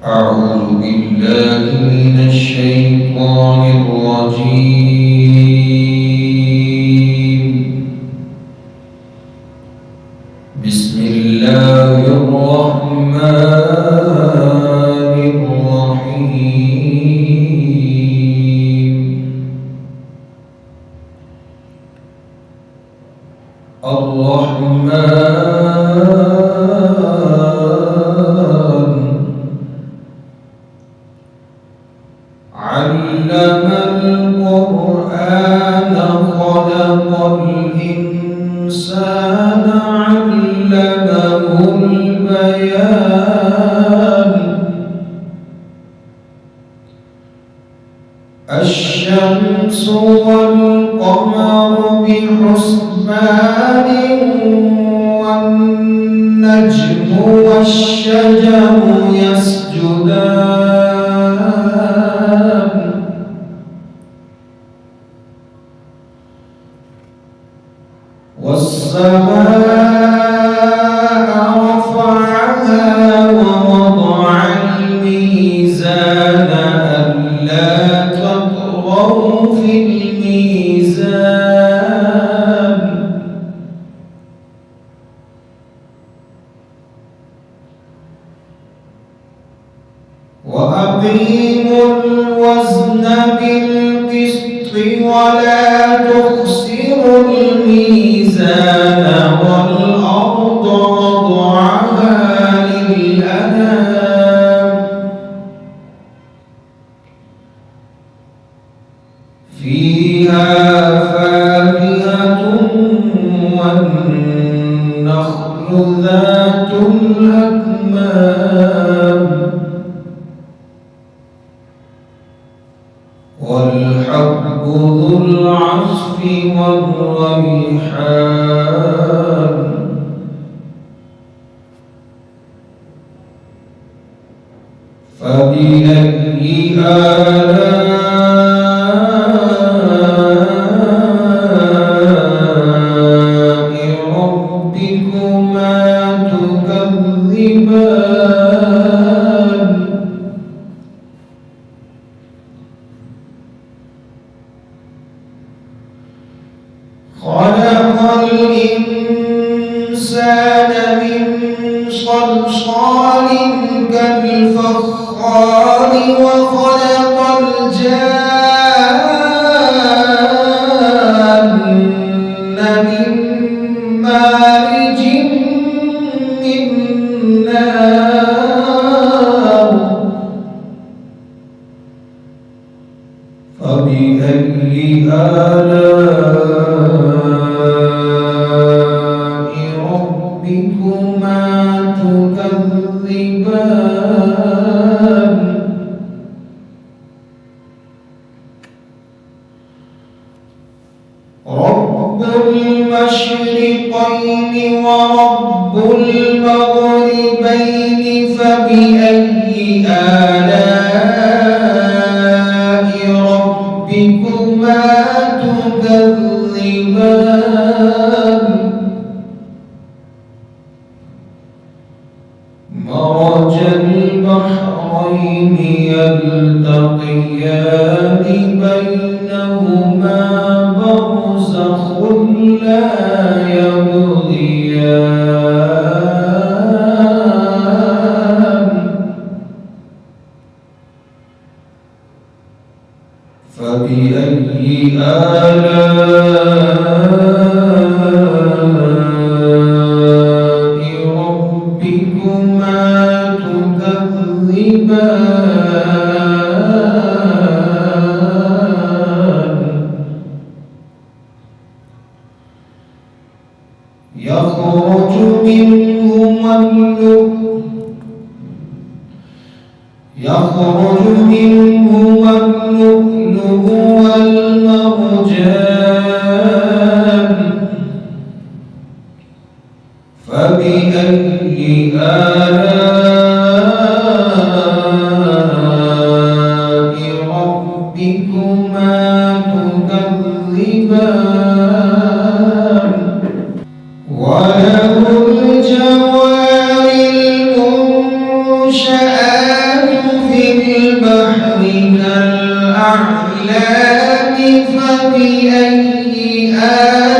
أعوذ بالله من الشيطان الرجيم. بسم الله الرحمن الرحيم. علم القرآن خلق الإنسان علمه البيان. الشمس والقمر بحسبان والنجم والشجر يسجدان. والسماء رفعها ووضع الميزان ألا تطغوا في الميزان. وأقيموا الوزن بالقسط ولا تخسروا الميزان والأرض وضعها للأنام. فيها فاكهة والنخل ذات الأكمام والحب ذو العصف والريحان. فبأي آلاء ربكما تكذبان. خلق الإنسان من صلصال كالفخار وخلق الجان من مارج من نار. فبأي آلاء ربكما تكذبان. رب المشرقين ورب المغربين فبأي آلاء ربكما تكذبان. مرج البحرين يلتقيان بينهما برزخ لا يبغيان. فبأي آلاء ربكما تكذبان. يخرج منهما اللؤلؤ والمرجان. فبأي آلاء ربكما تكذبان. وله الجوار المنشآت البحر كالأعلام فبأي آلاء